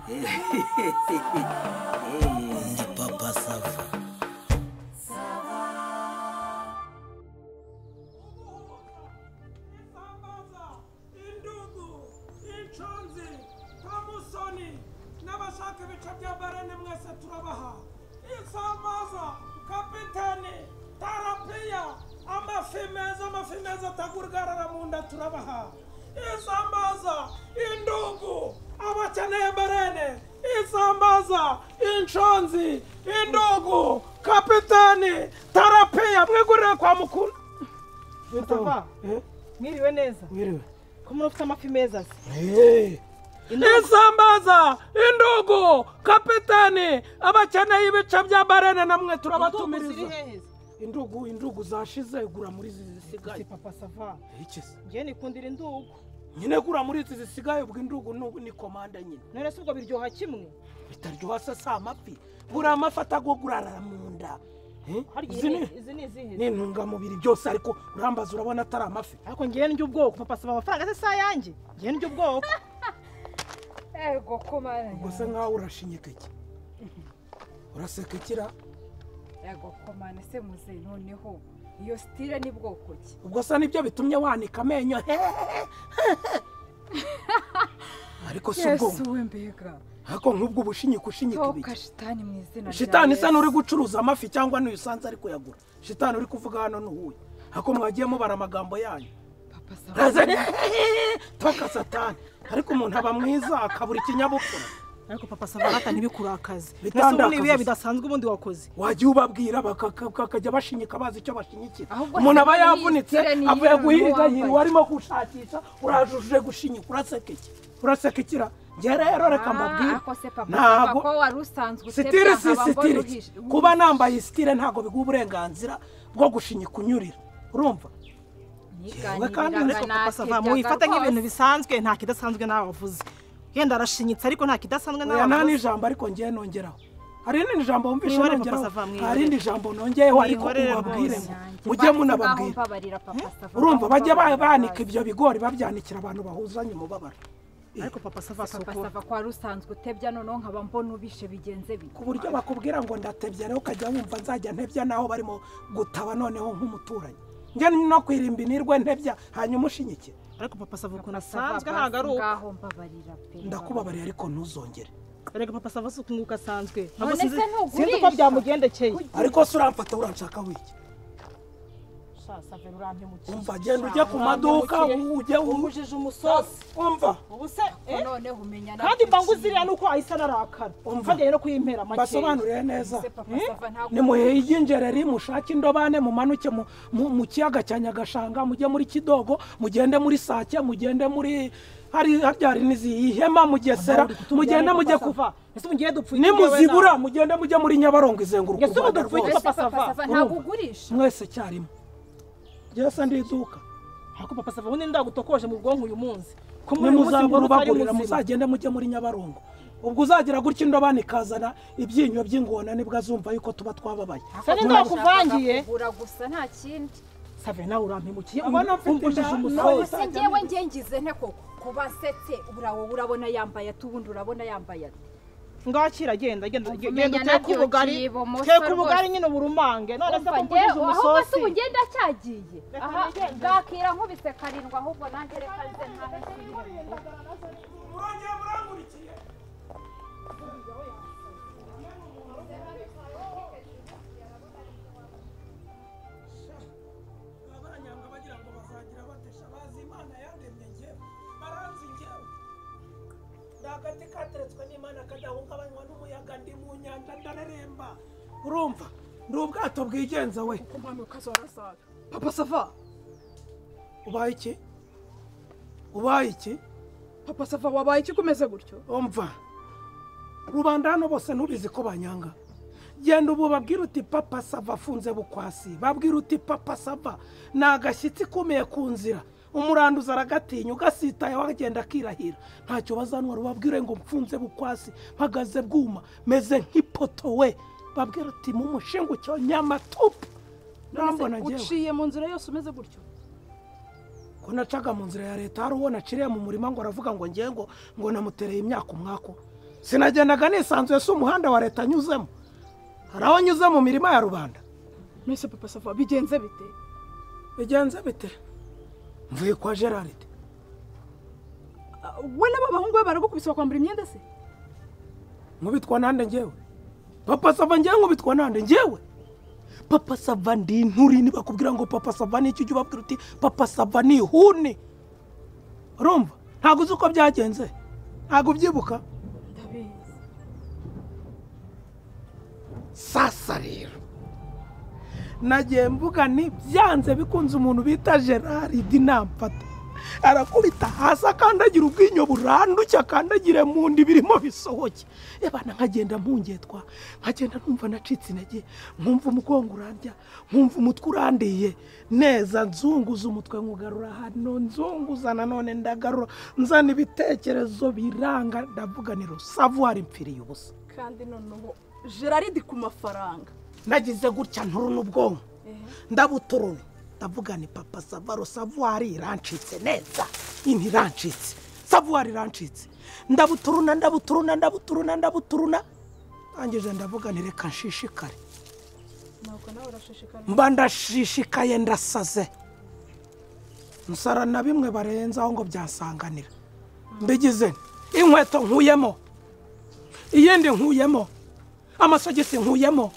Ndi Papa Sava. n'abashaka ibice bya barene mwese turabaha isamaza kapitani tarapiya amafi meza atagurgarara mu nda turabaha isamaza indugu abakeneye barene isamaza inshonzi indugu kapitani tarapiya mwigurire kwa mukuru Papa mwiriwe neza mwiriwe ko murufite amafi meza isambaza indugu kapitani abakeneye ibice bya barene namwe turabatumiriza indugu zashize gura muri izi zisigaye. Papa Sava ikisi ngiye nikundira indugu nyine gura muri izi zisigaye ubwo indugu ni komanda nyine. none se ubwo biryoha kimwe bitaryoha se si amafi gura amafi atagogurara mu nda. izi ni izihe ni intungamubiri byose ariko urambaza urabona atari amafi. ariko ngiye ndya ubwoko Papa Sava amafaranga se saa yanjye ngiye ndya ubwoko. Ego komana. ubwo se nkaho urashinyika iki uraseka ikira. Ego komana se muze noneho iyo style ni bwoko ki? ubwo se nibyo bitumye wanika amenyo ariko si ubwo Yesu wembega ariko nk'ubwo ubushinyika ushinyika ibiki. toka shitani mu izina shitani se nuri gucuruza amafi cyangwa n'usanze ariko yagura shitani uri kuvuga hano n'uhuye ako mwagiye mubara amagambo yanyu. Papa Sava toka satani ariko umuntu aba mwiza akabura ikinyabupfura. ariko Papa Sava hata ntibikuraakaze Bitandakaza. nese nibiye bidasanzwe ubundi wakoze wagiye ubabwira bakajya bashinyika bazi icyo bashinyikira. Ahubwo umuntu aba se yavunitse ni avuye iyo guhiga wambaye. yiri warimo gushakisha urajujuje gushinyika uraseka iki uraseka ikira. njye rero reka mbabwire ako se Papa Sava ko wari usanzwe sitire si sitire kuba nambaye sitire ntago biguha uburenganzira bwo gushinyika unyurira urumva. ariko Papa Sava muyifata nk'ibintu bisanzwe nta kidasanzwe nawe wavuze yenda arashinyitse ariko nta kidasanzwe nawe nta wavuze. n'ijambo ariko ngiye nongeraho hari n'indi jambo wumvishe Mwihorere, nongeraho Papa Sava, mwihorere. hari indi jambo nongeyeho ariko Mwihorere ubabwire rwose. ngo mujye munababwira urumva bajye banika ibyo bigori babyanikira abantu bahuzanye umubabaro. ariko Papa Sava Papa Sava ko wari usanzwe utebya noneho nkaba mbona ubishe bigenze bite ku buryo bakubwira ngo ndatebya rero ukajya wumva nzajya ntebya naho barimo gutaba noneho nk'umuturanyi njye no kwirimba inirwe ntebya hanyuma ushinyike. ariko Papa Sava ukuntu Papa Sava asanzwe ntabwo ari uko ngaho mbabarira pe ndakubabariye ariko ntuzongere. erega Papa Sava si ukunguka asanzwe None se ntugurisha? sinzi uko byamugendekeye ariko se uramfata uranshaka wiki Sava urampemukiye umva genda ujye ku maduka ujye umujije umusosi umva ubu se noneho umenya kandi mbangu ziriya nuko ahise anarakara kandi no kuyimpera make basobanuriye neza. Papa Sava ntabwo nimuheye iby'ingereri mushake indobane mumanuke mu kiyaga cya Nyagashanga mujye muri Kidogo mugende muri Sake mugende muri hari n'izihema mugesera mugende mujye kuva nimuzibura mugende mujye muri Nyabarongo izenguruka u Rwanda rwose. Papa Sava ntabwo ugurisha mwese cyarimo byose ndiduka ariko Papa Sava ubundi ndagutokoje mu bwonko uyu munsi nimuzabura ubagurira muzagende mujye muri Nyabarongo ubwo uzagira gutya indobane ikazana ibyinyo by'ingona nibwo azumva yuko tuba twababaye. sani ndakuvangiye kugura gusa nta kindi Save nawe urampemukiye abana mfite umusozi ngewe ngize nte koko kuba nsetse urabona yambaye atubundi urabona yambaye ati ngakira genda Umenya uteka nabyo ubugari kibomoso teka ubugari rwose. nyine uburumange none se Umva kumbujije ahubwo se umusosi ubu ngenda cyagiye Reka aha nigende. bwakira nkubise karindwi ahubwo nanjye reka nze ntahe murongeye murangurikiye abanyanga bagira ngo bazagira batesha bazi Imana yandemye njyewe baranzi njyewe ndagati kateretswe n'Imana kadahungabanywa n'umuyaga ndi mu nyanja ndareremba urumva ndi ubwato bwigenza we. Papa Sava ubaye iki ubaye iki Papa Sava wabaye iki kumeze gutyo umva rubanda hano bose ntubizi ko banyanga genda ubu babwira uti Papa Sava afunze bukwasi babwira uti Papa Sava ni agashyitsi kumeye ku nzira umuranduza aragatinya ugasitaye wagenda akirahira ntacyo bazanwa ubabwire ngo mfunze bukwasi mpagaze bwuma meze nk'ipoto we babwira uti mu mushinga cyo nyamatupu ndambona ngewe uciye mu nzira yose umeze gutyo ko nacaga mu nzira ya leta hari uwo naciriye mu murima ngo aravuga ngo ngiye ngo namutereye imyaka umwako sinagendaga nisanzuye si umuhanda wa leta nyuzemo hari aho nyuze mu mirima ya rubanda. Mwese papa Sava bigenze bite? Bigenze bite? Mvuye kwa Gerard. We n'abahungu be baragukubise kwambara imyenda se? Nkubitwa nande ngewe? Papa Sava ngewe nkubitwa nande ngewe? Papa Sava ndi nturi ni bakubwira ngo Papa Sava ni iki ujye ubabwira uti Papa Sava ni huni. Urumva? Ntago uzi uko byagenze. Ntago ubyibuka? Ndabizi. Sasa rero nagiye mvuga ni byanze bikunze umuntu bita Gerard nampata arakubita hasi akandagira ubwinyo buranduke akandagire mu ndi birimo bisohoke. Ebana nkagenda mpungetwa nkagenda numva nacitse intege nkumva umugongo urandya nkumva umutwe urandiye neza nzunguza umutwe nkugarura hano nzunguza nanone ndagarura nzana ibitekerezo biranga ndavuga ni savoir impfiriye ubusa. Kandi noneho Gerard ku mafaranga nagize gutya nturu n'ubwonko ndabuturune ndavuga ni Papa Sava savoir irancitse neza inti irancitse savoir irancitse ndabuturuna angije ndavuga ni reka nshishikare nako nawe urashishikara mba ndashishikaye ndasaze nsara na bimwe barenzaho ngo byansanganira mbigize inkweto nkuyemo iyindi nkuyemo amasogisi nkuyemo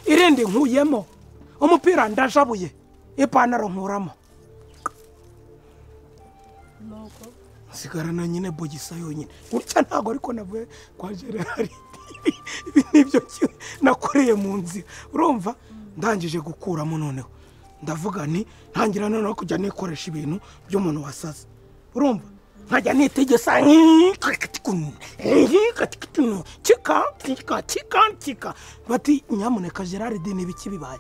irindi nkuyemo umupira ndajabuye ipantaro nkuramo noko sigarana nyine bogisa yonyine gutya ntago ariko navuye kwa Gerard ibi nibyo nakoreye mu nzira urumva ndangije gukuramo noneho ndavuga ni ntangira noneho kujya nikoresha ibintu by'umuntu wasaze urumva nkajya nitegesa kika bati nyamuneka Gerard ni biki bibaye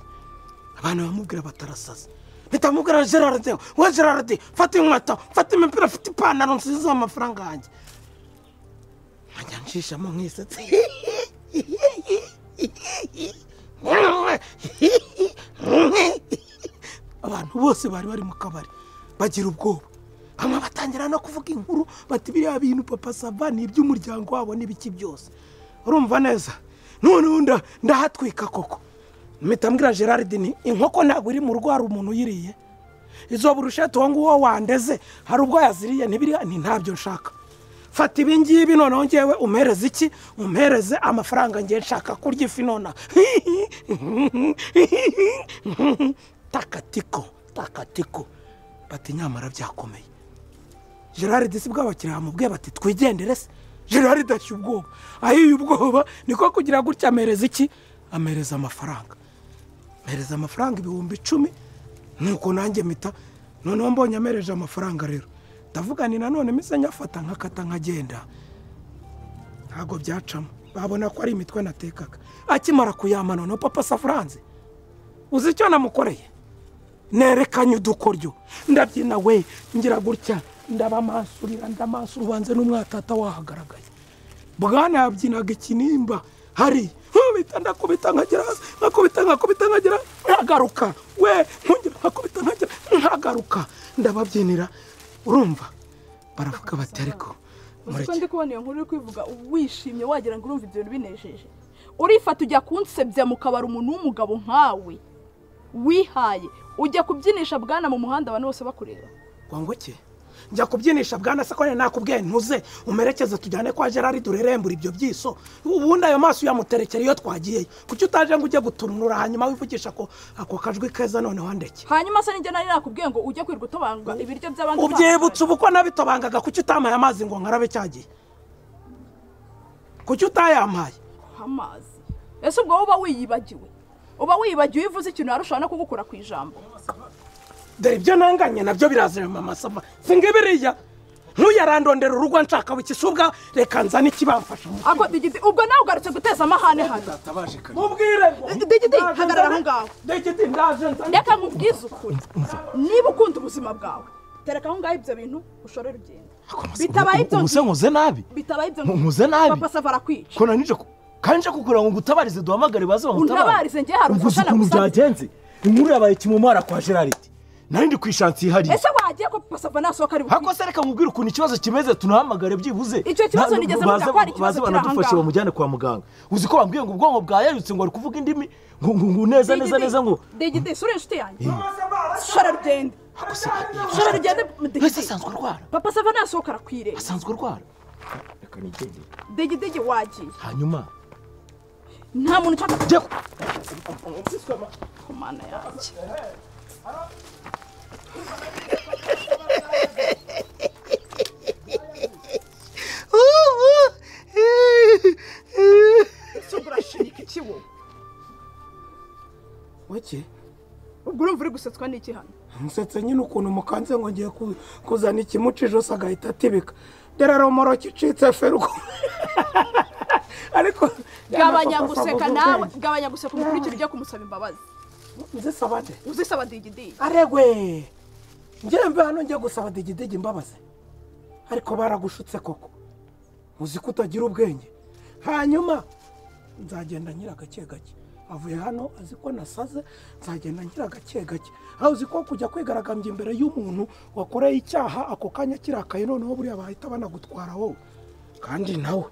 abantu bamubwira batarasaza nitamubwira Gerard wa Gerard fata inkweto fata imipira fata ipantaro nsize amafaranga yanjye nkajya nshishamo nkisetse abantu bose bari mu kabari bagira ubwoba bamwe batangira no kuvuga inkuru bati biriya bintu Papa Sava ni iby'umuryango wabo n'ibiki byose urumva neza none ndahatwika koko mpita mbwira Gerard ni inkoko ntabwo iri mu rugo hari umuntu uyiriye izo burushete uwo nguwo wandeze hari ubwo yaziriye ntibiriya ni ntabyo nshaka fata ibi ngibi noneho ngewe umpereze iki umpereze amafaranga ngiye nshaka kurya ifi nona takatiko bati nyamara byakomeye Gerard si bw'abakiriya bamubwiye bati twigendere se Gerard ashya ubwoba ahiye ubwoba niko kugira gutya amereza iki amereza amafaranga mereza amafaranga 10,000 nuko nanjye mita noneho mbonye amereje amafaranga rero ndavuga ni nanone mise nyafata nkakata nkagenda ntago byacamo babona ko ari imitwe natekaga akimara kuyama noneho Papa Safranze uzi icyo namukoreye nerekanye udukoryo ndabyina we ngira gutya ndabamasurira ndamasura ubanze n'umwatata wahagaragaye bwana yabyinaga ikinimba hari nkubita ndakubita nkagera nkakubita nkagera nkagaruka we nkongera nkakubita nkagera nkagaruka ndababyinira urumva baravuga bati ariko Uko ndi kubona iyo nkuru uri kwivuga wishimye wagira ngo urumva ibyo bintu binejeje urifata ujya kunsebya mu kabari umuntu w'umugabo nkawe wihaye ujya kubyinisha bwana mu muhanda abantu bose bakureba wangoke njya kubyinisha bwana sakone nakubwiye ntuze umerekeze tujyane kwa Gerard durerembura ibyo byiso ubundi ayo maso yamuterekera iyo twagiye kuki utaje ngo ujye gutunura hanyuma wivugisha ko ako kajwi keza none wandeke hanyuma se ninjye nari nakubwiye ngo ujye kwirwa utobanga ibiryo by'abandi ubyibutse ubuko nabitobangaga kuki utamaye amazi ngo nkarabe cyagiye kuki utayamaye amazi ese ubwo uba wiyibagiwe uvuze ikintu yarushaho no kugukura ku ijambo dore ibyo nanganye nabyo birazira Mama Sava singibiriya ntuyarandondera urugo nshaka wikisubwa reka nzana ikibamfasha ako digiti ubwo nawe ugarutse guteza amahane hano mubwire digiti hagarara aho ngaho digiti ndaje reka nkubwize ukuri niba ukunda ubuzima bwawe tereka aho ngaho ibyo bintu ushorera ugenda bitabaye ibyo nkuze nabi bitabaye ibyo nkuze nabi Papa Sava arakwica ko nanije kanje kukura ngo gutabarize duhamagare bazo ngo untabarize ngiye hari ubufasha nagusabye byagenze inkuru yabaye kimumara kwa Gerard nari ndi kwishansi hari ese wagiye ko papa sava nasohoka ari hako se reka nkubwire ukuntu ikibazo kimeze tunahamagare byibuze icyo kibazo nigeze mvuga ko ari ikibazo banadufashe bamujyane kwa muganga uzi ko bambwiye ngo ubwonko bwayayutse ngo ari kuvuga indimi ngo neza ngo Degide sura inshuti yanjye shara rugende shara rugende ese asanzwe arwara papa sava nasohoka arakwireba asanzwe arwara reka nigende Degide wagiye hanyuma nta muntu ushaka jya ku mana yanjye urashinyika iki wowe wake ubwo urumva uri gusetswa n'iki hano musetse nyine ukuntu mukanze ngo ngiye kuzana ikimuca ijosi agahita atibika deraromoro kicitse feruko ariko gabanya guseka nawe gabanya guseka umukurikira ujya kumusaba imbabazi nzisaba nde uzisaba digidigi aregwe njyembe hano njye gusaba digidigi imbabazi ariko baragushutse koko uzi ko utagira ubwenge hanyuma nzagenda nyira gake gake avuye hano azi ko nasaze nzagenda nyira gake gake aho uzi ko kujya kwigaragambya imbere y'umuntu wakoreye icyaha ako kanya kirakaye noneho buriya bahita banagutwara wowe kandi nawe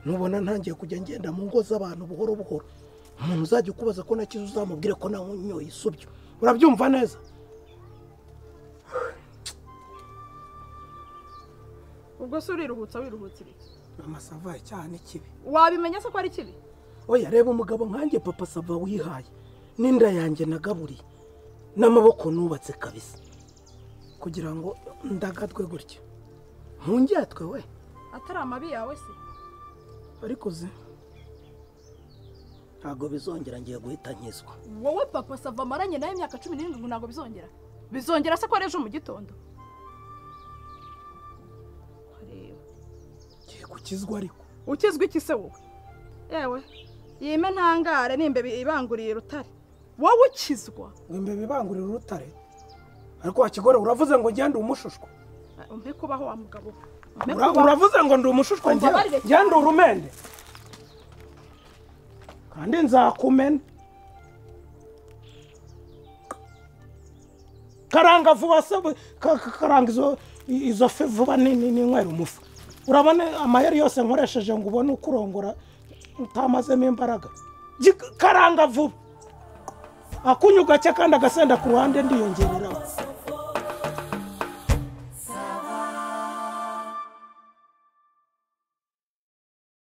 nubona ntangiye kujya ngenda mu ngo z'abantu buhoro buhoro umuntu uzajya ukubaza ko nakize uzamubwire ko nanyoye isubyo urabyumva neza ubwo se uriruhutsa wiruhutsira iki amasava cyane kibi wabimenya se ko ari kibi oya reba umugabo nkanjye papa sava wihaye n'inda yanjye nagaburiye n'amaboko nubatse kabisa kugira ngo ndagatwe gutya ntungyatwe we atari amabi yawe se ariko ze ntabwo bizongera ngiye guhita nkizwa wowe papa sava amaranye nawe imyaka 17 ngo ntabwo bizongera se ko ari ejo mu gitondo ngiye gukizwa ariko ukizwa iki se wowe yewe yime ntangare nimbe ibanguriye rutare wowe ukizwa ngo imbe bibangurira urutare ariko wakigore uravuze ngo ngende umushushwa umpe kubaho wa mugabo uravuze ngo ndi umushushwa ngende urumende kandi nzakumena karanga vuba se karanga izo fe vuba n'inywera umufu urabona amayeri yose nkoresheje ngo ubone uko urongora utamazemo imbaraga karanga vuba akunyu gake kandi agasenda ku ruhande ndiyongereraho